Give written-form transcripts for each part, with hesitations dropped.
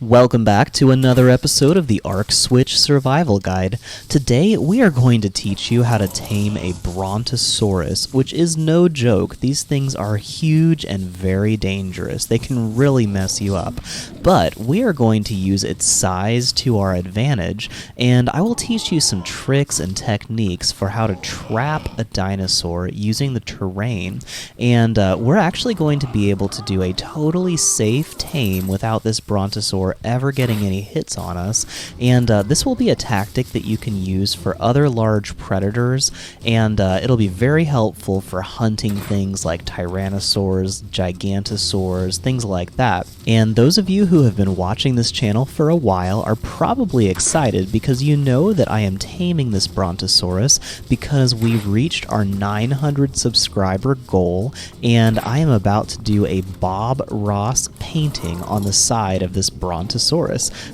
Welcome back to another episode of the Arc Switch Survival Guide. Today we are going to teach you how to tame a Brontosaurus, which is no joke. These things are huge and very dangerous. They can really mess you up. But we are going to use its size to our advantage, and I will teach you some tricks and techniques for how to trap a dinosaur using the terrain. And we're actually going to be able to do a totally safe tame without this Brontosaur ever getting any hits on us, and this will be a tactic that you can use for other large predators, and it'll be very helpful for hunting things like tyrannosaurs, gigantosaurs, things like that. And those of you who have been watching this channel for a while are probably excited because you know that I am taming this Brontosaurus because we've reached our 900 subscriber goal, and I am about to do a Bob Ross painting on the side of this Brontosaurus.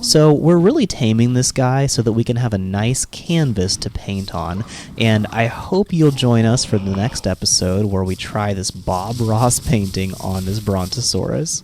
So we're really taming this guy so that we can have a nice canvas to paint on, and I hope you'll join us for the next episode where we try this Bob Ross painting on this Brontosaurus.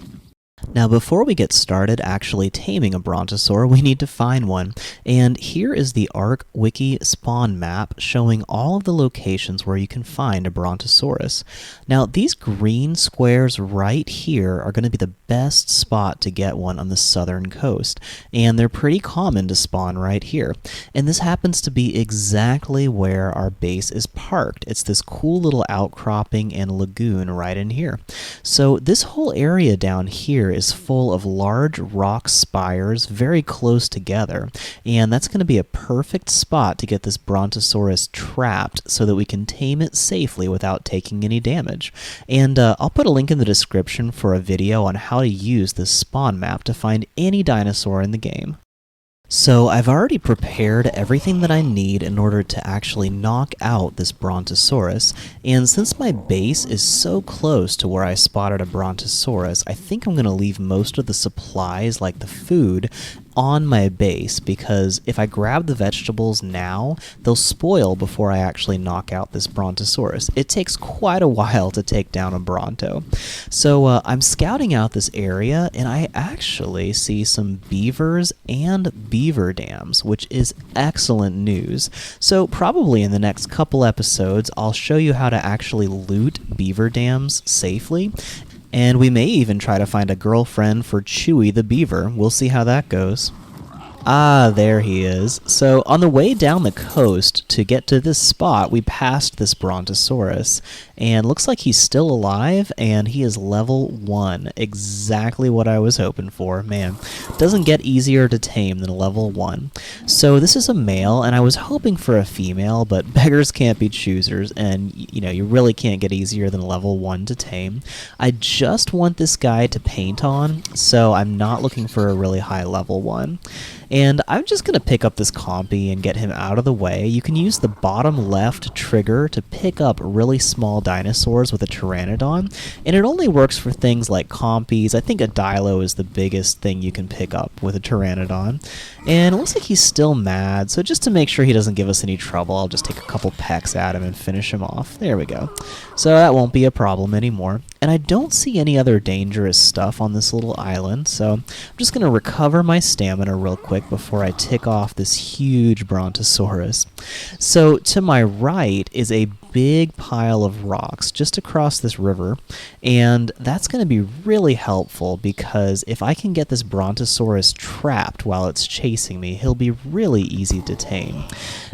Now, before we get started actually taming a Brontosaur, we need to find one. And here is the Arc Wiki spawn map showing all of the locations where you can find a Brontosaurus. Now, these green squares right here are going to be the best spot to get one on the southern coast. And they're pretty common to spawn right here. And this happens to be exactly where our base is parked. It's this cool little outcropping and lagoon right in here. So this whole area down here is full of large rock spires very close together, and that's going to be a perfect spot to get this Brontosaurus trapped so that we can tame it safely without taking any damage. And I'll put a link in the description for a video on how to use this spawn map to find any dinosaur in the game. So I've already prepared everything that I need in order to actually knock out this Brontosaurus, and since my base is so close to where I spotted a Brontosaurus, I think I'm going to leave most of the supplies, like the food, on my base, because if I grab the vegetables now, they'll spoil before I actually knock out this Brontosaurus. It takes quite a while to take down a Bronto. So I'm scouting out this area, and I actually see some beavers and beaver dams, which is excellent news. So probably in the next couple episodes, I'll show you how to actually loot beaver dams safely. And we may even try to find a girlfriend for Chewy the beaver. We'll see how that goes. Ah, there he is. So on the way down the coast to get to this spot, we passed this Brontosaurus, and looks like he's still alive, and he is level 1. Exactly what I was hoping for. Man, doesn't get easier to tame than level 1. So this is a male, and I was hoping for a female, but beggars can't be choosers, and you really can't get easier than level 1 to tame. I just want this guy to paint on, so I'm not looking for a really high level 1. And I'm just going to pick up this compy and get him out of the way. You can use the bottom left trigger to pick up really small dinosaurs with a pteranodon, and it only works for things like compies. I think a dilo is the biggest thing you can pick up with a pteranodon. And it looks like he's still mad, so just to make sure he doesn't give us any trouble, I'll just take a couple pecks at him and finish him off. There we go. So that won't be a problem anymore. And I don't see any other dangerous stuff on this little island, so I'm just going to recover my stamina real quick before I tick off this huge Brontosaurus. So to my right is a big pile of rocks just across this river, and that's going to be really helpful because if I can get this Brontosaurus trapped while it's chasing me, he'll be really easy to tame.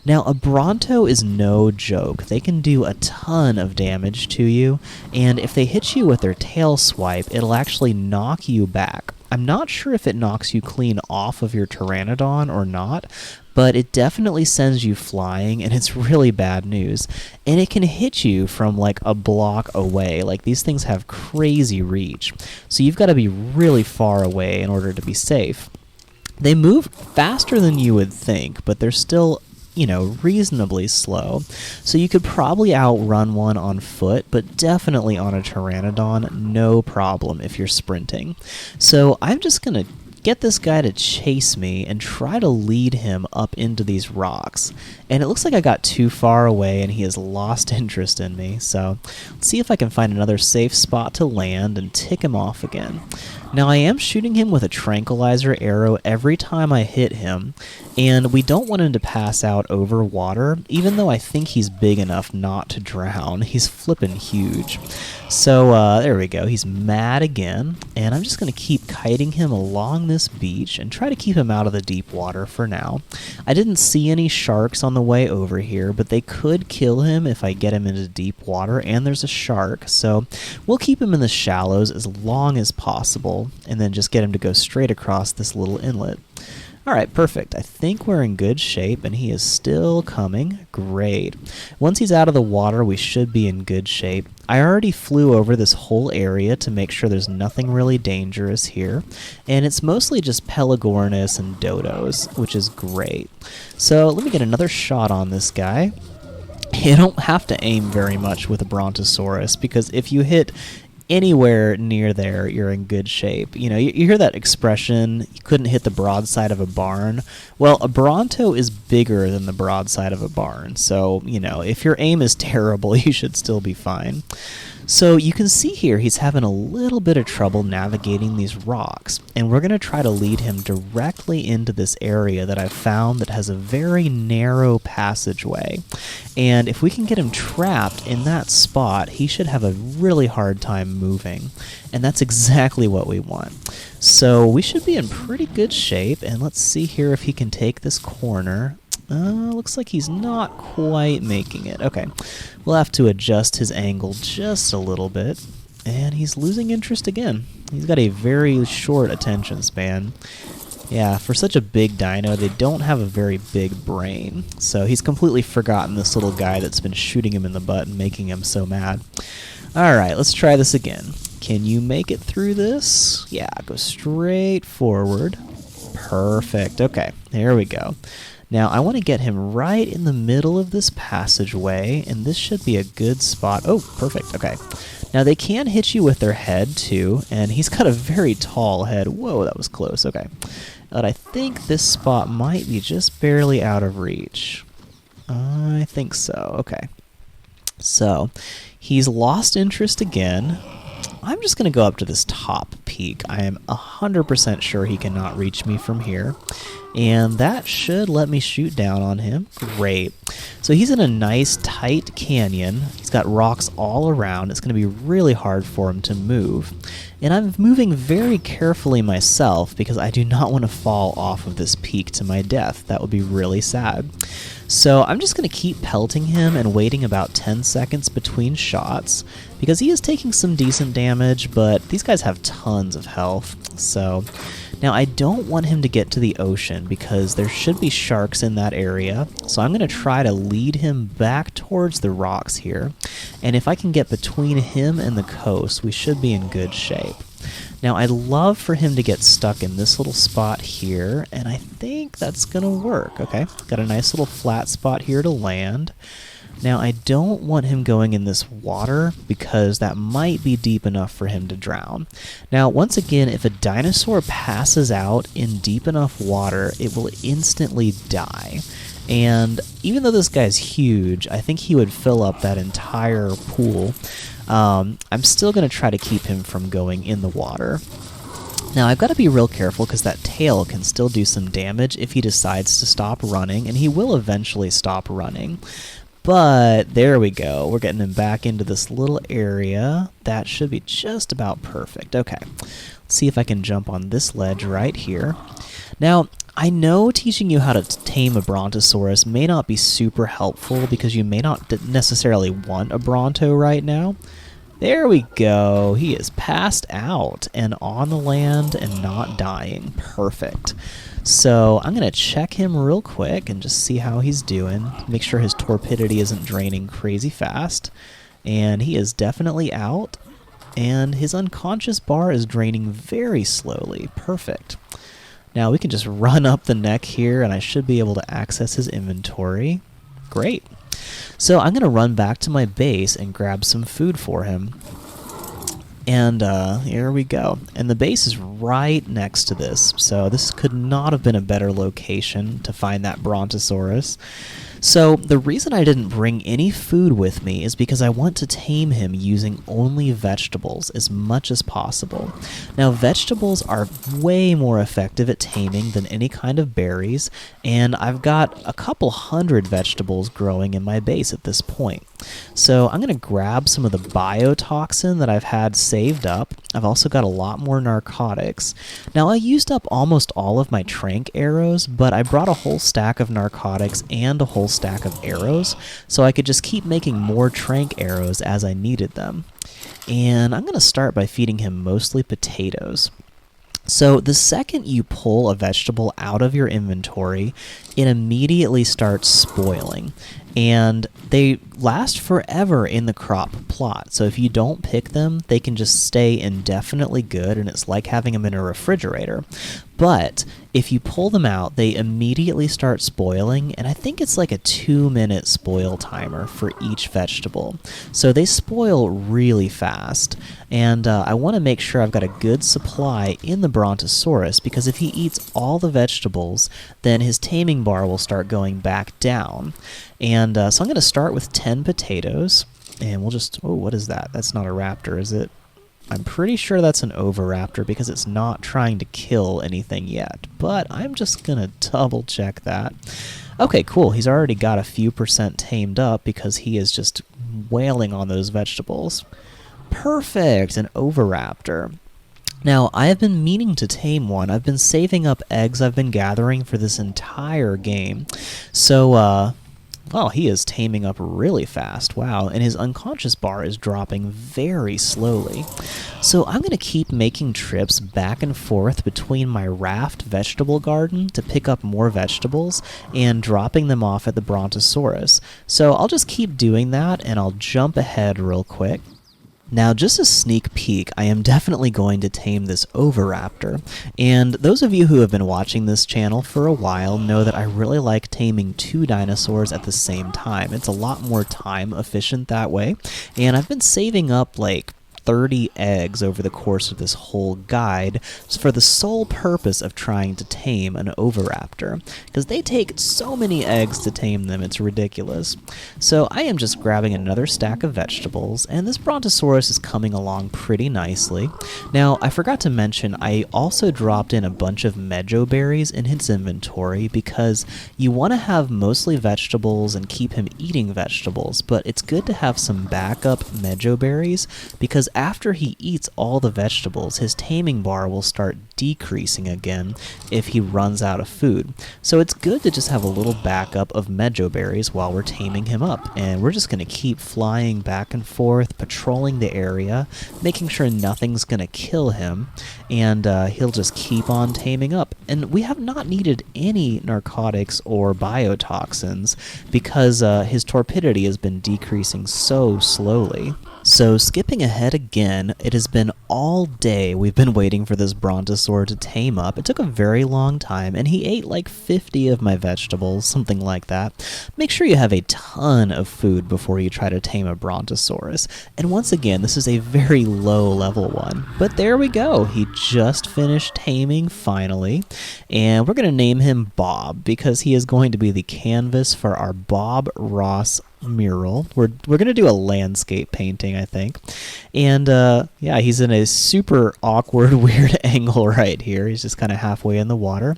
Now, a Bronto is no joke. They can do a ton of damage to you, and if they hit you with their tail swipe, it'll actually knock you back. I'm not sure if it knocks you clean off of your pteranodon or not, but it definitely sends you flying, and it's really bad news. And it can hit you from like a block away. Like, these things have crazy reach, so you've got to be really far away in order to be safe. They move faster than you would think, but they're still reasonably slow. So you could probably outrun one on foot, but definitely on a pteranodon, no problem if you're sprinting. So I'm just going to get this guy to chase me and try to lead him up into these rocks. And it looks like I got too far away and he has lost interest in me. So let's see if I can find another safe spot to land and tick him off again. Now I am shooting him with a tranquilizer arrow every time I hit him, and we don't want him to pass out over water, even though I think he's big enough not to drown. He's flippin' huge. So there we go, he's mad again, and I'm just going to keep kiting him along this beach and try to keep him out of the deep water for now. I didn't see any sharks on the way over here, but they could kill him if I get him into deep water, and there's a shark, so we'll keep him in the shallows as long as possible, and then just get him to go straight across this little inlet. Alright, perfect. I think we're in good shape, and he is still coming. Great. Once he's out of the water, we should be in good shape. I already flew over this whole area to make sure there's nothing really dangerous here, and it's mostly just Pelagornis and dodos, which is great. So let me get another shot on this guy. You don't have to aim very much with a Brontosaurus, because if you hit anywhere near there, you're in good shape. You know, you hear that expression, you couldn't hit the broadside of a barn. Well, a Bronto is bigger than the broadside of a barn, so, you know, if your aim is terrible, you should still be fine. So you can see here he's having a little bit of trouble navigating these rocks, and we're going to try to lead him directly into this area that I've found that has a very narrow passageway. And if we can get him trapped in that spot, he should have a really hard time moving, and that's exactly what we want. So we should be in pretty good shape, and let's see here if he can take this corner. Looks like he's not quite making it. Okay, we'll have to adjust his angle just a little bit. And he's losing interest again. He's got a very short attention span. Yeah, for such a big dino, they don't have a very big brain. So he's completely forgotten this little guy that's been shooting him in the butt and making him so mad. Alright, let's try this again. Can you make it through this? Yeah, go straight forward. Perfect. Okay, there we go. Now, I want to get him right in the middle of this passageway, and this should be a good spot. Oh, perfect. Okay. Now, they can hit you with their head, too, and he's got a very tall head. Whoa, that was close. Okay. But I think this spot might be just barely out of reach. I think so. Okay. So, he's lost interest again. I'm just going to go up to this top peak. I am 100% sure he cannot reach me from here. And that should let me shoot down on him. Great. So he's in a nice, tight canyon. He's got rocks all around. It's going to be really hard for him to move. And I'm moving very carefully myself because I do not want to fall off of this peak to my death. That would be really sad. So I'm just going to keep pelting him and waiting about 10 seconds between shots because he is taking some decent damage, but these guys have tons of health. So now I don't want him to get to the ocean because there should be sharks in that area. So I'm going to try to lead him back towards the rocks here. And if I can get between him and the coast, we should be in good shape. Now, I'd love for him to get stuck in this little spot here, and I think that's going to work. Okay, got a nice little flat spot here to land. Now, I don't want him going in this water because that might be deep enough for him to drown. Now, once again, if a dinosaur passes out in deep enough water, it will instantly die. And even though this guy's huge, I think he would fill up that entire pool. I'm still going to try to keep him from going in the water. Now, I've got to be real careful because that tail can still do some damage if he decides to stop running, and he will eventually stop running. But there we go. We're getting him back into this little area. That should be just about perfect. Okay, let's see if I can jump on this ledge right here. Now, I know teaching you how to tame a Brontosaurus may not be super helpful because you may not necessarily want a Bronto right now. There we go. He is passed out and on the land and not dying. Perfect. So I'm going to check him real quick and just see how he's doing. Make sure his torpidity isn't draining crazy fast. And he is definitely out. And his unconscious bar is draining very slowly. Perfect. Now we can just run up the neck here and I should be able to access his inventory. Great. So I'm going to run back to my base and grab some food for him. And here we go. And the base is right next to this, so this could not have been a better location to find that Brontosaurus. So the reason I didn't bring any food with me is because I want to tame him using only vegetables as much as possible. Now vegetables are way more effective at taming than any kind of berries, and I've got a couple hundred vegetables growing in my base at this point. So I'm going to grab some of the biotoxin that I've had saved up. I've also got a lot more narcotics. Now I used up almost all of my trank arrows, but I brought a whole stack of narcotics and a whole stack of arrows, so I could just keep making more trank arrows as I needed them. And I'm going to start by feeding him mostly potatoes. So the second you pull a vegetable out of your inventory, it immediately starts spoiling. And they last forever in the crop plot. So if you don't pick them, they can just stay indefinitely good, and it's like having them in a refrigerator. But if you pull them out, they immediately start spoiling, and I think it's like a 2-minute spoil timer for each vegetable. So they spoil really fast, and I want to make sure I've got a good supply in the Brontosaurus, because if he eats all the vegetables, then his taming bar will start going back down. And so I'm going to start with 10 potatoes, and we'll just, oh, what is that? That's not a raptor, is it? I'm pretty sure that's an oviraptor because it's not trying to kill anything yet, but I'm just going to double check that. Okay, cool. He's already got a few percent tamed up because he is just wailing on those vegetables. Perfect, an oviraptor. Now, I have been meaning to tame one. I've been saving up eggs I've been gathering for this entire game. So, well, he is taming up really fast, wow, and his unconscious bar is dropping very slowly. So I'm going to keep making trips back and forth between my raft vegetable garden to pick up more vegetables and dropping them off at the Brontosaurus. So I'll just keep doing that, and I'll jump ahead real quick. Now, just a sneak peek, I am definitely going to tame this oviraptor, and those of you who have been watching this channel for a while know that I really like taming 2 dinosaurs at the same time. It's a lot more time efficient that way, and I've been saving up like 30 eggs over the course of this whole guide for the sole purpose of trying to tame an oviraptor, because they take so many eggs to tame them, it's ridiculous. So I am just grabbing another stack of vegetables, and this Brontosaurus is coming along pretty nicely. Now, I forgot to mention, I also dropped in a bunch of mejo berries in his inventory because you want to have mostly vegetables and keep him eating vegetables, but it's good to have some backup mejo berries because after he eats all the vegetables, his taming bar will start decreasing again if he runs out of food. So it's good to just have a little backup of mejo berries while we're taming him up. And we're just going to keep flying back and forth, patrolling the area, making sure nothing's going to kill him, and he'll just keep on taming up. And we have not needed any narcotics or biotoxins because his torpidity has been decreasing so slowly. So skipping ahead again, it has been all day we've been waiting for this Brontosaur to tame up. It took a very long time, and he ate like 50 of my vegetables, something like that. Make sure you have a ton of food before you try to tame a Brontosaurus. And once again, this is a very low level one. But there we go. He just finished taming finally, and we're going to name him Bob because he is going to be the canvas for our Bob Ross mural. We're going to do a landscape painting, I think. And yeah, he's in a super awkward, weird angle right here. He's just kind of halfway in the water.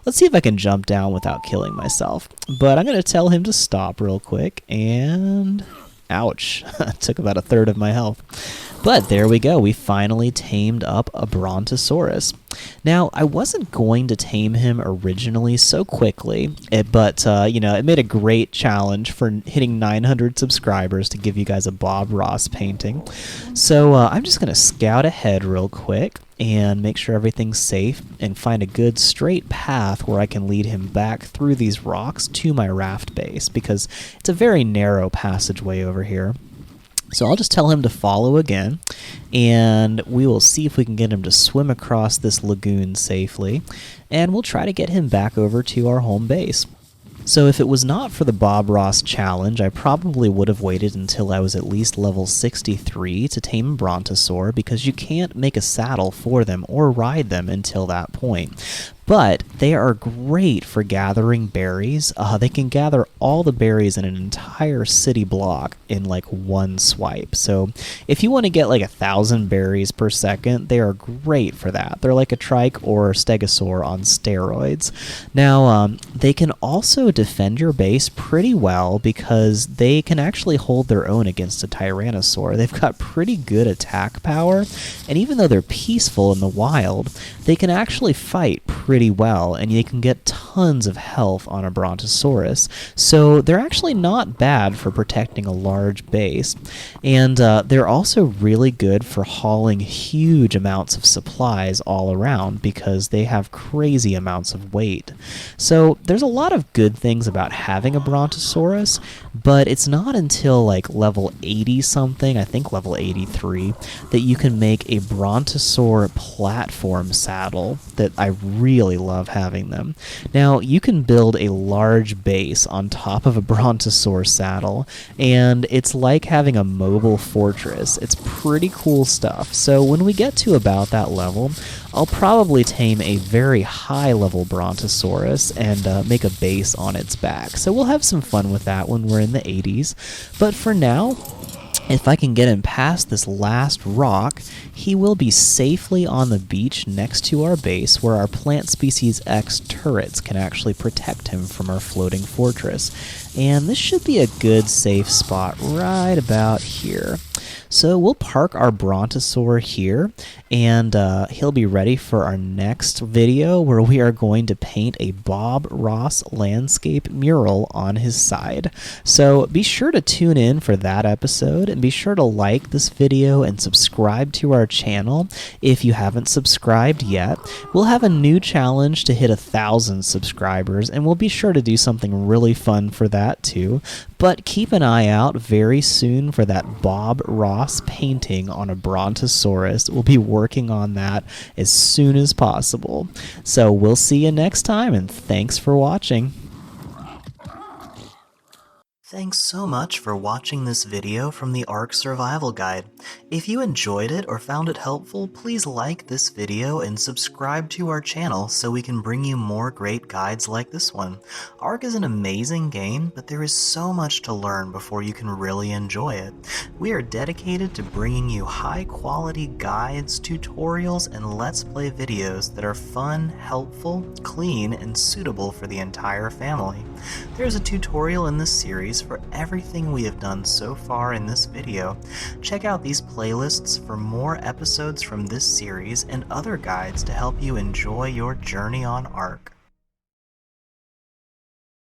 Let's see if I can jump down without killing myself. But I'm going to tell him to stop real quick, and ouch, took about a third of my health. But there we go, we finally tamed up a Brontosaurus. Now, I wasn't going to tame him originally so quickly, but you know, it made a great challenge for hitting 900 subscribers to give you guys a Bob Ross painting. So I'm just going to scout ahead real quick and make sure everything's safe and find a good straight path where I can lead him back through these rocks to my raft base, because it's a very narrow passageway over here. So I'll just tell him to follow again, and we will see if we can get him to swim across this lagoon safely, and we'll try to get him back over to our home base. So if it was not for the Bob Ross challenge, I probably would have waited until I was at least level 63 to tame a Brontosaur, because you can't make a saddle for them or ride them until that point. But they are great for gathering berries. They can gather all the berries in an entire city block in like one swipe. So if you want to get like 1,000 berries per second, they are great for that. They're like a trike or stegosaur on steroids. Now, they can also defend your base pretty well because they can actually hold their own against a tyrannosaur. They've got pretty good attack power, and even though they're peaceful in the wild, they can actually fight pretty well, and you can get tons of health on a Brontosaurus. So they're actually not bad for protecting a large base, and they're also really good for hauling huge amounts of supplies all around because they have crazy amounts of weight. So there's a lot of good things about having a Brontosaurus, but it's not until like level 80 something, I think level 83, that you can make a Brontosaur platform saddle that I really love having them. Now, you can build a large base on top of a Brontosaur saddle, and it's like having a mobile fortress. It's pretty cool stuff. So when we get to about that level, I'll probably tame a very high level Brontosaurus and make a base on its back. So we'll have some fun with that when we're in the 80s. But for now, if I can get him past this last rock, he will be safely on the beach next to our base, where our Plant Species X turrets can actually protect him from our floating fortress. And this should be a good safe spot right about here. So we'll park our Brontosaur here, and he'll be ready for our next video, where we are going to paint a Bob Ross landscape mural on his side. So be sure to tune in for that episode, and be sure to like this video and subscribe to our channel if you haven't subscribed yet. We'll have a new challenge to hit 1,000 subscribers, and we'll be sure to do something really fun for that too. But keep an eye out very soon for that Bob Ross painting on a Brontosaurus. We'll be working on that as soon as possible. So we'll see you next time, and thanks for watching. Thanks so much for watching this video from the Ark Survival Guide. If you enjoyed it or found it helpful, please like this video and subscribe to our channel so we can bring you more great guides like this one. Ark is an amazing game, but there is so much to learn before you can really enjoy it. We are dedicated to bringing you high-quality guides, tutorials, and Let's Play videos that are fun, helpful, clean, and suitable for the entire family. There's a tutorial in this series for everything we have done so far in this video. Check out these playlists for more episodes from this series and other guides to help you enjoy your journey on Ark.